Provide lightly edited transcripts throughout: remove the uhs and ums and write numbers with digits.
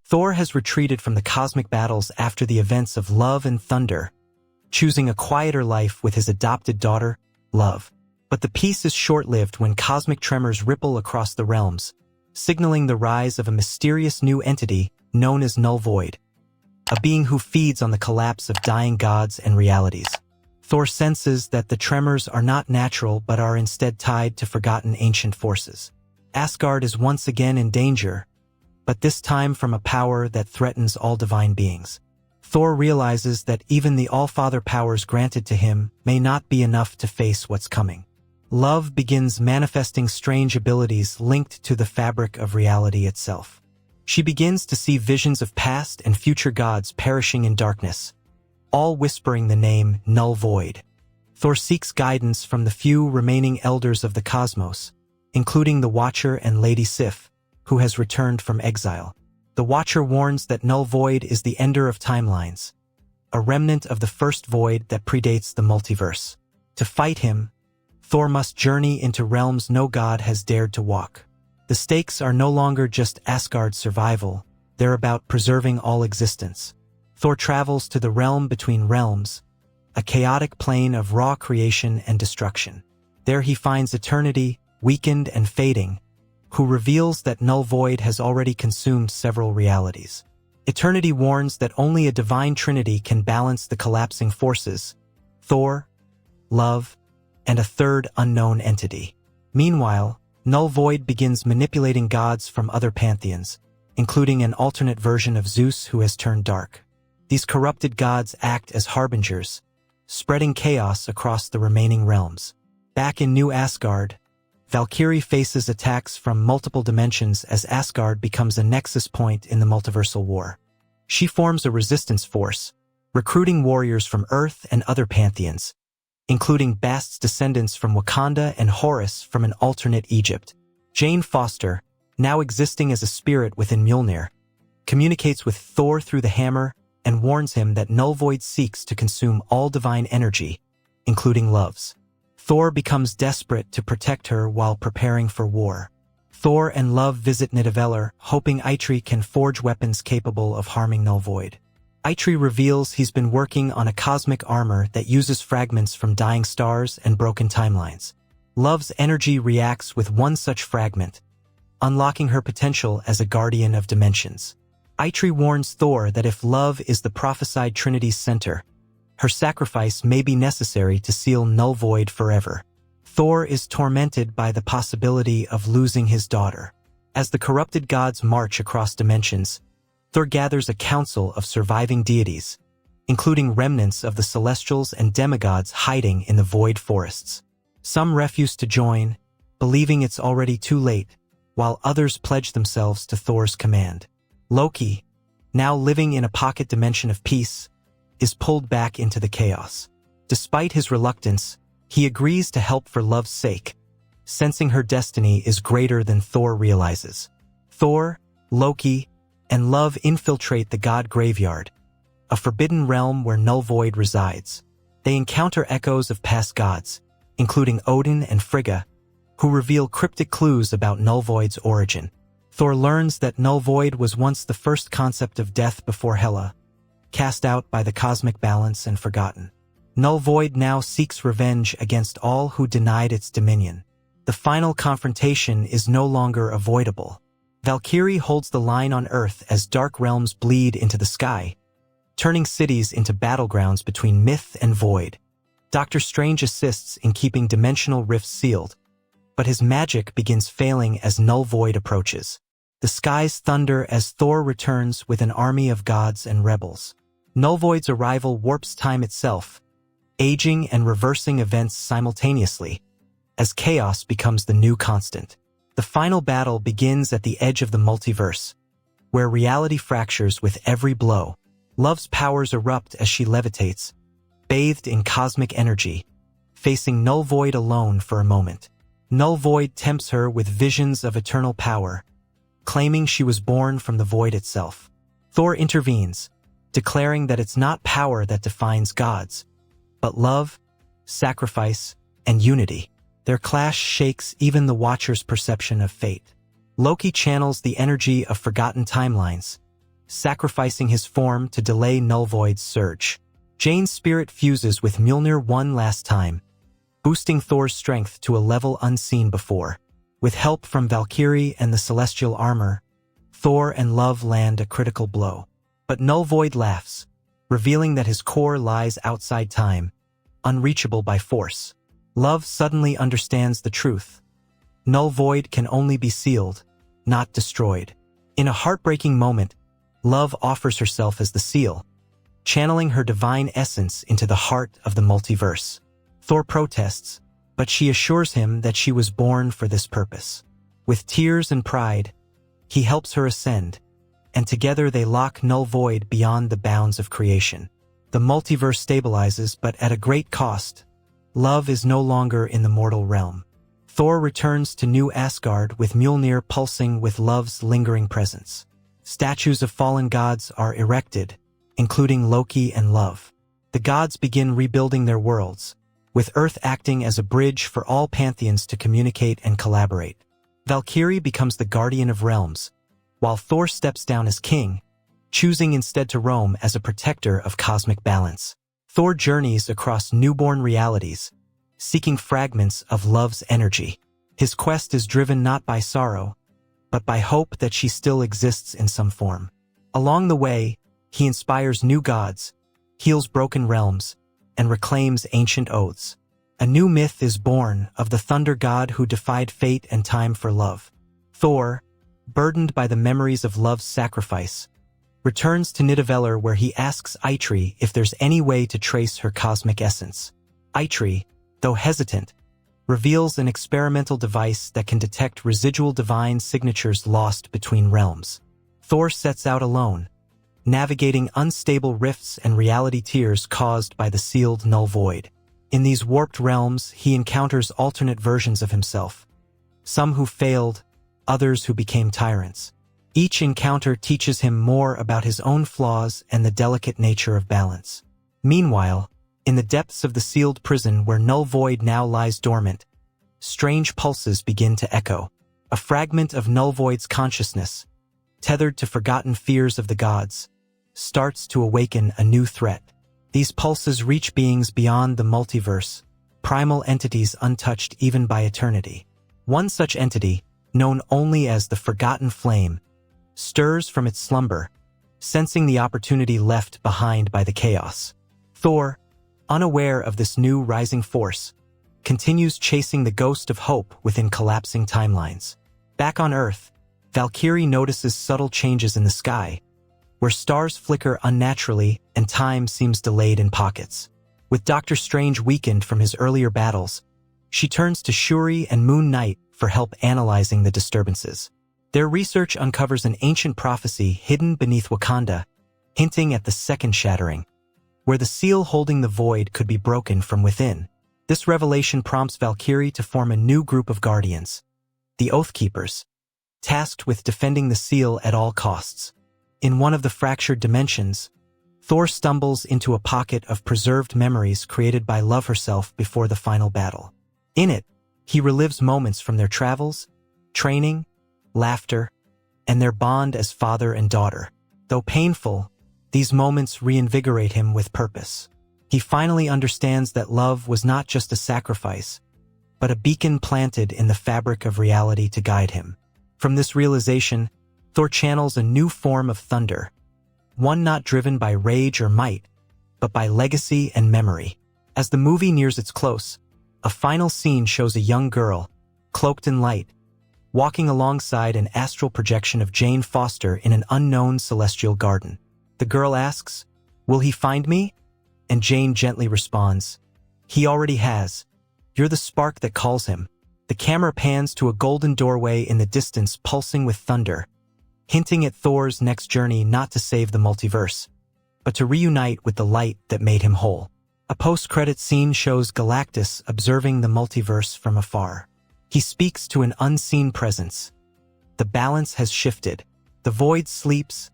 Thor has retreated from the cosmic battles after the events of Love and Thunder, choosing a quieter life with his adopted daughter, Love. But the peace is short-lived when cosmic tremors ripple across the realms, signaling the rise of a mysterious new entity known as Nullvoid, a being who feeds on the collapse of dying gods and realities. Thor senses that the tremors are not natural but are instead tied to forgotten ancient forces. Asgard is once again in danger, but this time from a power that threatens all divine beings. Thor realizes that even the all-father powers granted to him may not be enough to face what's coming. Love begins manifesting strange abilities linked to the fabric of reality itself. She begins to see visions of past and future gods perishing in darkness, all whispering the name Nullvoid. Thor seeks guidance from the few remaining elders of the cosmos, including the Watcher and Lady Sif, who has returned from exile. The Watcher warns that Nullvoid is the ender of timelines, a remnant of the first void that predates the multiverse. To fight him, Thor must journey into realms no god has dared to walk. The stakes are no longer just Asgard's survival, they're about preserving all existence. Thor travels to the realm between realms, a chaotic plane of raw creation and destruction. There he finds Eternity, weakened and fading, who reveals that Nullvoid has already consumed several realities. Eternity warns that only a divine trinity can balance the collapsing forces: Thor, Love, and a third unknown entity. Meanwhile, Nullvoid begins manipulating gods from other pantheons, including an alternate version of Zeus who has turned dark. These corrupted gods act as harbingers, spreading chaos across the remaining realms. Back in New Asgard, Valkyrie faces attacks from multiple dimensions as Asgard becomes a nexus point in the multiversal war. She forms a resistance force, recruiting warriors from Earth and other pantheons, including Bast's descendants from Wakanda and Horus from an alternate Egypt. Jane Foster, now existing as a spirit within Mjolnir, communicates with Thor through the hammer and warns him that Nullvoid seeks to consume all divine energy, including Love's. Thor becomes desperate to protect her while preparing for war. Thor and Love visit Nidavellir, hoping Eitri can forge weapons capable of harming Nullvoid. Eitri reveals he's been working on a cosmic armor that uses fragments from dying stars and broken timelines. Love's energy reacts with one such fragment, unlocking her potential as a guardian of dimensions. Eitri warns Thor that if Love is the prophesied Trinity's center, her sacrifice may be necessary to seal Nullvoid forever. Thor is tormented by the possibility of losing his daughter. As the corrupted gods march across dimensions, Thor gathers a council of surviving deities, including remnants of the celestials and demigods hiding in the void forests. Some refuse to join, believing it's already too late, while others pledge themselves to Thor's command. Loki, now living in a pocket dimension of peace, is pulled back into the chaos. Despite his reluctance, he agrees to help for Love's sake, sensing her destiny is greater than Thor realizes. Thor, Loki, and Love infiltrate the god graveyard, a forbidden realm where Nullvoid resides. They encounter echoes of past gods, including Odin and Frigga, who reveal cryptic clues about Nullvoid's origin. Thor learns that Nullvoid was once the first concept of death before Hela, cast out by the cosmic balance and forgotten. Nullvoid now seeks revenge against all who denied its dominion. The final confrontation is no longer avoidable. Valkyrie holds the line on Earth as dark realms bleed into the sky, turning cities into battlegrounds between myth and void. Doctor Strange assists in keeping dimensional rifts sealed, but his magic begins failing as Nullvoid approaches. The skies thunder as Thor returns with an army of gods and rebels. Nullvoid's arrival warps time itself, aging and reversing events simultaneously, as chaos becomes the new constant. The final battle begins at the edge of the multiverse, where reality fractures with every blow. Love's powers erupt as she levitates, bathed in cosmic energy, facing Nullvoid alone for a moment. Nullvoid tempts her with visions of eternal power, claiming she was born from the void itself. Thor intervenes, declaring that it's not power that defines gods, but love, sacrifice, and unity. Their clash shakes even the Watcher's perception of fate. Loki channels the energy of forgotten timelines, sacrificing his form to delay Nullvoid's surge. Jane's spirit fuses with Mjolnir one last time, boosting Thor's strength to a level unseen before. With help from Valkyrie and the celestial armor, Thor and Love land a critical blow. But Nullvoid laughs, revealing that his core lies outside time, unreachable by force. Love suddenly understands the truth. Nullvoid can only be sealed, not destroyed. In a heartbreaking moment, Love offers herself as the seal, channeling her divine essence into the heart of the multiverse. Thor protests, but she assures him that she was born for this purpose. With tears and pride, he helps her ascend, and together they lock Nullvoid beyond the bounds of creation. The multiverse stabilizes, but at a great cost. Love is no longer in the mortal realm. Thor returns to New Asgard with Mjolnir pulsing with Love's lingering presence. Statues of fallen gods are erected, including Loki and Love. The gods begin rebuilding their worlds, with Earth acting as a bridge for all pantheons to communicate and collaborate. Valkyrie becomes the guardian of realms, while Thor steps down as king, choosing instead to roam as a protector of cosmic balance. Thor journeys across newborn realities, seeking fragments of Love's energy. His quest is driven not by sorrow, but by hope that she still exists in some form. Along the way, he inspires new gods, heals broken realms, and reclaims ancient oaths. A new myth is born of the thunder god who defied fate and time for love. Thor, burdened by the memories of Love's sacrifice, returns to Nidavellir where he asks Eitri if there's any way to trace her cosmic essence. Eitri, though hesitant, reveals an experimental device that can detect residual divine signatures lost between realms. Thor sets out alone, navigating unstable rifts and reality tears caused by the sealed Nullvoid. In these warped realms, he encounters alternate versions of himself, some who failed, others who became tyrants. Each encounter teaches him more about his own flaws and the delicate nature of balance. Meanwhile, in the depths of the sealed prison where Nullvoid now lies dormant, strange pulses begin to echo. A fragment of Nullvoid's consciousness, tethered to forgotten fears of the gods, starts to awaken a new threat. These pulses reach beings beyond the multiverse, primal entities untouched even by eternity. One such entity, known only as the Forgotten Flame, stirs from its slumber, sensing the opportunity left behind by the chaos. Thor, unaware of this new rising force, continues chasing the ghost of hope within collapsing timelines. Back on Earth, Valkyrie notices subtle changes in the sky, where stars flicker unnaturally and time seems delayed in pockets. With Doctor Strange weakened from his earlier battles, she turns to Shuri and Moon Knight for help analyzing the disturbances. Their research uncovers an ancient prophecy hidden beneath Wakanda, hinting at the second shattering, where the seal holding the void could be broken from within. This revelation prompts Valkyrie to form a new group of guardians, the Oathkeepers, tasked with defending the seal at all costs. In one of the fractured dimensions, Thor stumbles into a pocket of preserved memories created by Love herself before the final battle. In it, he relives moments from their travels, training, laughter, and their bond as father and daughter. Though painful, these moments reinvigorate him with purpose. He finally understands that love was not just a sacrifice, but a beacon planted in the fabric of reality to guide him. From this realization, Thor channels a new form of thunder, one not driven by rage or might, but by legacy and memory. As the movie nears its close, a final scene shows a young girl, cloaked in light, walking alongside an astral projection of Jane Foster in an unknown celestial garden. The girl asks, "Will he find me?" And Jane gently responds, "He already has. You're the spark that calls him." The camera pans to a golden doorway in the distance pulsing with thunder, hinting at Thor's next journey not to save the multiverse, but to reunite with the light that made him whole. A post-credit scene shows Galactus observing the multiverse from afar. He speaks to an unseen presence. The balance has shifted. The void sleeps,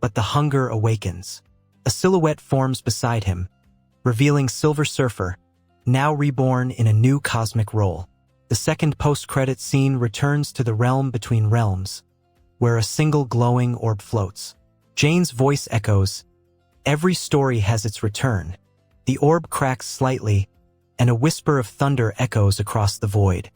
but the hunger awakens. A silhouette forms beside him, revealing Silver Surfer, now reborn in a new cosmic role. The second post-credit scene returns to the realm between realms, where a single glowing orb floats. Jane's voice echoes, "Every story has its return." The orb cracks slightly, and a whisper of thunder echoes across the void.